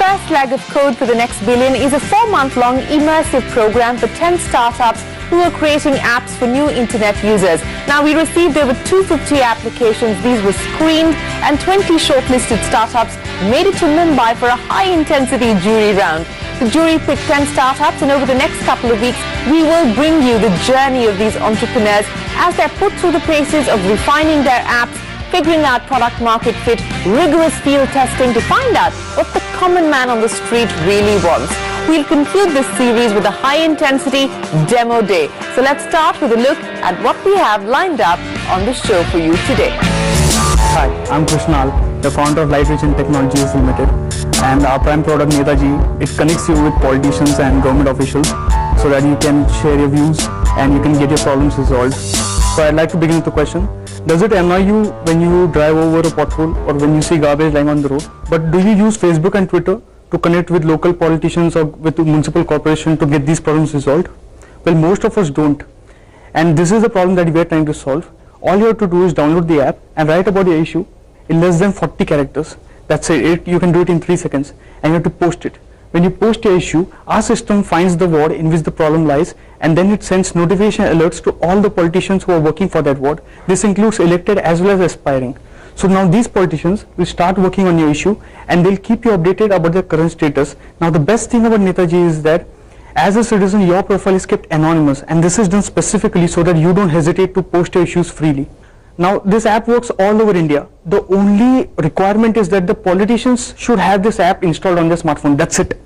first leg of Code for the Next Billion is a 4-month-long immersive program for 10 startups who are creating apps for new internet users. Now, we received over 250 applications. These were screened and 20 shortlisted startups made it to Mumbai for a high-intensity jury round. The jury picked 10 startups, and over the next couple of weeks, we will bring you the journey of these entrepreneurs as they're put through the paces of refining their apps, figuring out product market fit, rigorous field testing to find out what the common man on the street really wants. We'll conclude this series with a high-intensity demo day. So let's start with a look at what we have lined up on the show for you today. Hi, I'm Krishnal, the founder of Light Vision Technologies Limited, and our prime product Netaji, it connects you with politicians and government officials so that you can share your views and you can get your problems resolved. So I'd like to begin with the question. Does it annoy you when you drive over a pothole or when you see garbage lying on the road? But do you use Facebook and Twitter to connect with local politicians or with the municipal corporation to get these problems resolved? Well, most of us don't. And this is the problem that we are trying to solve. All you have to do is download the app and write about your issue in less than 40 characters. That's it. You can do it in 3 seconds, and you have to post it. When you post your issue, our system finds the ward in which the problem lies, and then it sends notification alerts to all the politicians who are working for that ward. This includes elected as well as aspiring. So now these politicians will start working on your issue, and they'll keep you updated about their current status. Now the best thing about Netaji is that as a citizen, your profile is kept anonymous, and this is done specifically so that you don't hesitate to post your issues freely. Now this app works all over India. The only requirement is that the politicians should have this app installed on their smartphone. That's it.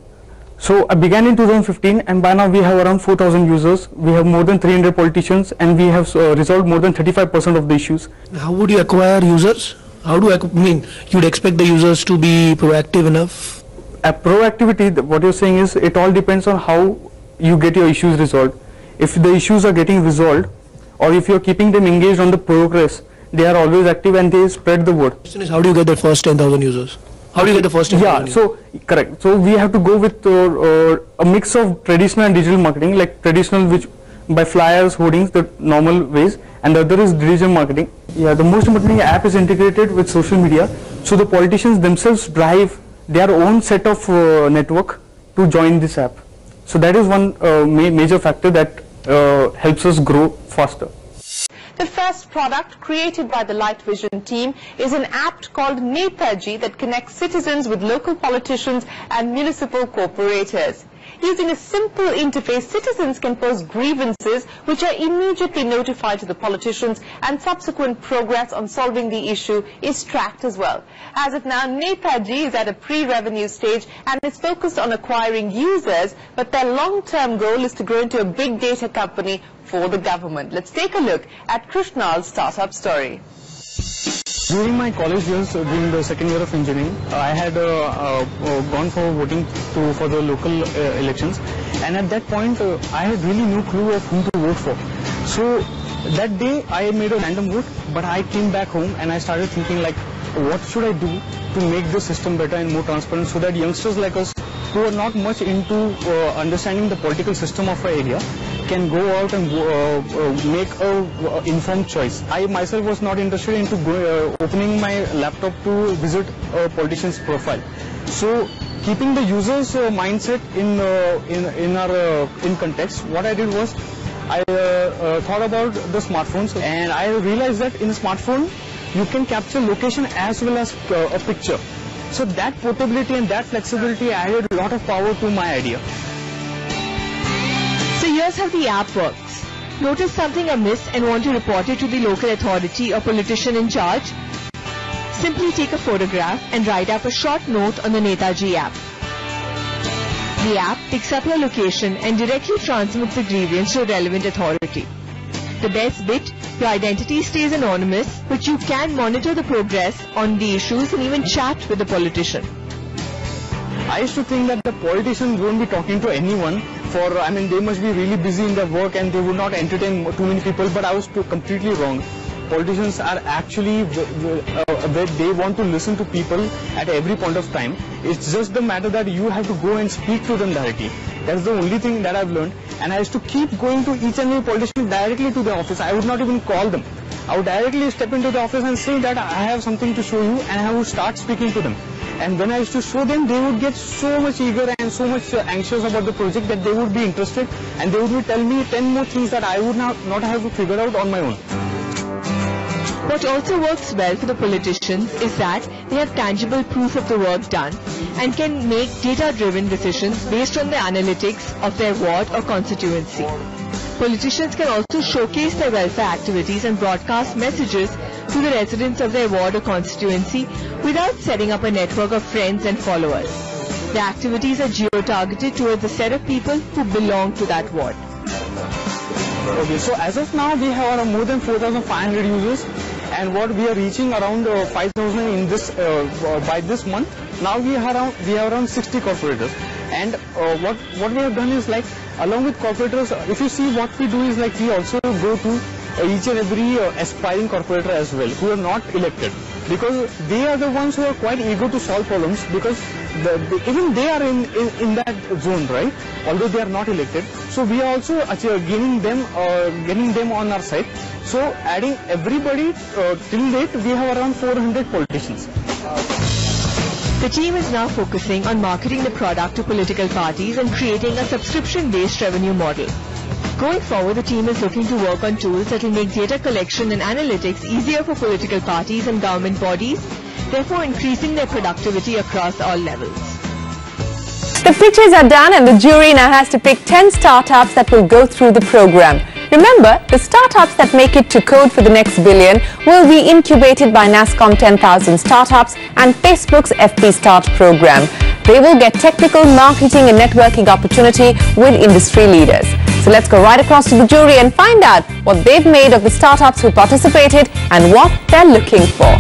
So I began in 2015, and by now we have around 4,000 users. We have more than 300 politicians, and we have resolved more than 35% of the issues. How would you acquire users? You'd expect the users to be proactive enough? Proactivity, what you're saying is, it all depends on how you get your issues resolved. If the issues are getting resolved, or if you're keeping them engaged on the progress, they are always active and they spread the word. The question is, how do you get the first 10,000 users? How do you get the first 10,000 users? So correct. So we have to go with a mix of traditional and digital marketing, like traditional, which by flyers, hoardings, the normal ways, and the other is digital marketing. Yeah, the most important thing, the app is integrated with social media, so the politicians themselves drive their own set of network to join this app. So that is one major factor that helps us grow faster. The first product created by the Light Vision team is an app called Netaji that connects citizens with local politicians and municipal corporators. Using a simple interface, citizens can post grievances which are immediately notified to the politicians, and subsequent progress on solving the issue is tracked as well. As of now, Netaji is at a pre-revenue stage and is focused on acquiring users, but their long-term goal is to grow into a big data company for the government. Let's take a look at Krishnal's startup story. During my college years, during the second year of engineering, I had gone for voting for the local elections, and at that point I had really no clue of whom to vote for. So that day I made a random vote, but I came back home and I started thinking, like, what should I do to make the system better and more transparent so that youngsters like us who are not much into understanding the political system of our area can go out and make a informed choice. I myself was not interested into opening my laptop to visit a politician's profile. So keeping the user's mindset in context, what I did was I thought about the smartphones, and I realized that in a smartphone you can capture location as well as a picture. So that portability and that flexibility added a lot of power to my idea. So here's how the app works. Notice something amiss and want to report it to the local authority or politician in charge? Simply take a photograph and write up a short note on the Netaji app. The app picks up your location and directly transmits the grievance to a relevant authority. The best bit, your identity stays anonymous, but you can monitor the progress on the issues and even chat with the politician. I used to think that the politicians won't be talking to anyone they must be really busy in their work and they would not entertain too many people, but I was completely wrong. Politicians are actually where they want to listen to people at every point of time. It's just the matter that you have to go and speak to them directly. That's the only thing that I've learned, and I used to keep going to each and every politician directly to the office. I would not even call them. I would directly step into the office and say that I have something to show you, and I would start speaking to them. And when I used to show them, they would get so much eager and so much anxious about the project that they would be interested, and they would be telling me 10 more things that I would not have to figure out on my own. What also works well for the politicians is that they have tangible proof of the work done and can make data-driven decisions based on the analytics of their ward or constituency. Politicians can also showcase their welfare activities and broadcast messages to the residents of their ward or constituency without setting up a network of friends and followers. The activities are geo-targeted towards a set of people who belong to that ward. Okay, so as of now, we have around more than 4,500 users, and what we are reaching around 5,000 in this by this month. Now we have around 60 corporators, and what we have done is, like, along with corporators, if you see, what we do is, like, we also go to each and every aspiring corporator as well who are not elected, because they are the ones who are quite eager to solve problems, because even they are in that zone, right? Although they are not elected, so we are also getting them on our side. So adding everybody till date, we have around 400 politicians. The team is now focusing on marketing the product to political parties and creating a subscription-based revenue model. Going forward, the team is looking to work on tools that will make data collection and analytics easier for political parties and government bodies, therefore increasing their productivity across all levels. The pitches are done and the jury now has to pick 10 startups that will go through the program. Remember, the startups that make it to Code for the Next Billion will be incubated by NASSCOM 10,000 Startups and Facebook's FP Start program. They will get technical, marketing and networking opportunity with industry leaders. So let's go right across to the jury and find out what they've made of the startups who participated and what they're looking for.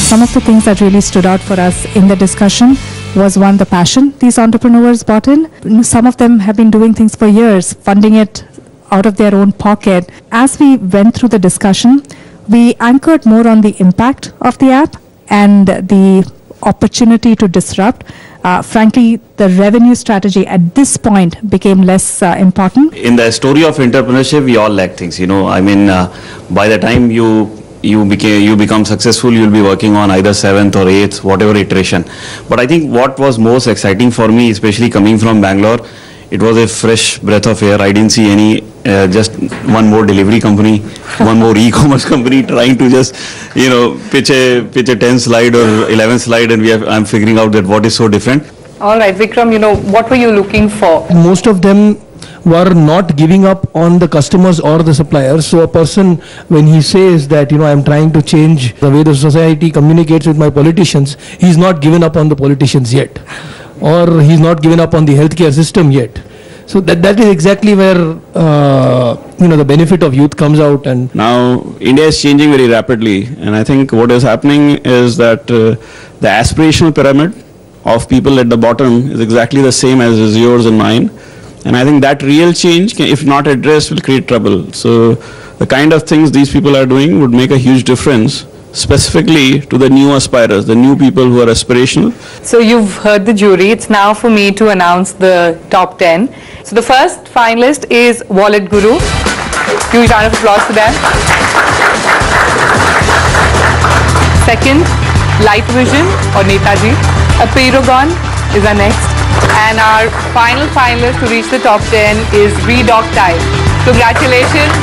Some of the things that really stood out for us in the discussion was, one, the passion these entrepreneurs brought in. Some of them have been doing things for years, funding it out of their own pocket. As we went through the discussion, we anchored more on the impact of the app and the opportunity to disrupt. Frankly, the revenue strategy at this point became less important. In the story of entrepreneurship, we all lack things, you know. I mean, by the time you become successful, you'll be working on either 7th or 8th, whatever iteration. But I think what was most exciting for me, especially coming from Bangalore, it was a fresh breath of air. I didn't see any just one more delivery company, one more e-commerce company trying to just, you know, pitch a 10 slide or 11 slide, and I'm figuring out that what is so different. All right, Vikram, you know, what were you looking for? Most of them were not giving up on the customers or the suppliers. So a person, when he says that, you know, I'm trying to change the way the society communicates with my politicians, he's not given up on the politicians yet, or he's not given up on the healthcare system yet. So that is exactly where you know, the benefit of youth comes out. And now India is changing very rapidly, and I think what is happening is that the aspirational pyramid of people at the bottom is exactly the same as is yours and mine. And I think that real change, if not addressed, will create trouble. So the kind of things these people are doing would make a huge difference, specifically to the new aspirers, the new people who are aspirational. So you've heard the jury. It's now for me to announce the top 10. So the first finalist is Wallet Guru. Huge round of applause for them. Second, Light Vision or Netaji. Apeirogon is our next. And our final finalist to reach the top 10 is Redoc-Tile. Congratulations.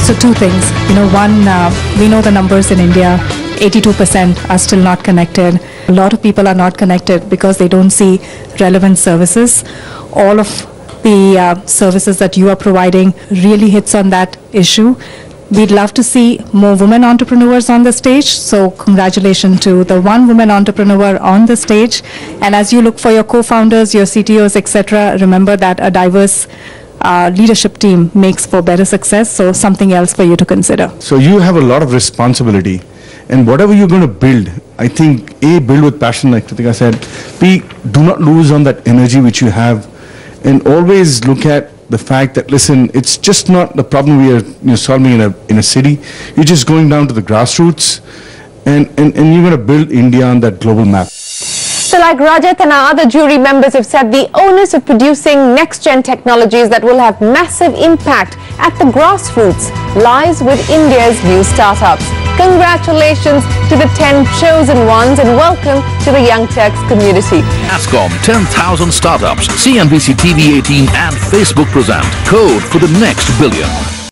So two things. You know, one, we know the numbers in India. 82% are still not connected. A lot of people are not connected because they don't see relevant services. All of the services that you are providing really hits on that issue. We'd love to see more women entrepreneurs on the stage. So congratulations to the one woman entrepreneur on the stage. And as you look for your co-founders, your CTOs, etc., remember that a diverse leadership team makes for better success. So something else for you to consider. So you have a lot of responsibility, and whatever you're going to build, I think A, build with passion, like Kritika said. B, do not lose on that energy which you have, and always look at the fact that, listen, it's just not the problem we are solving in a city. You're just going down to the grassroots, and you're going to build India on that global map. So like Rajat and our other jury members have said, the onus of producing next-gen technologies that will have massive impact at the grassroots lies with India's new startups. Congratulations to the 10 chosen ones and welcome to the Young Turks community. Ascom 10,000 startups, CNBC TV 18 and Facebook present Code for the Next Billion.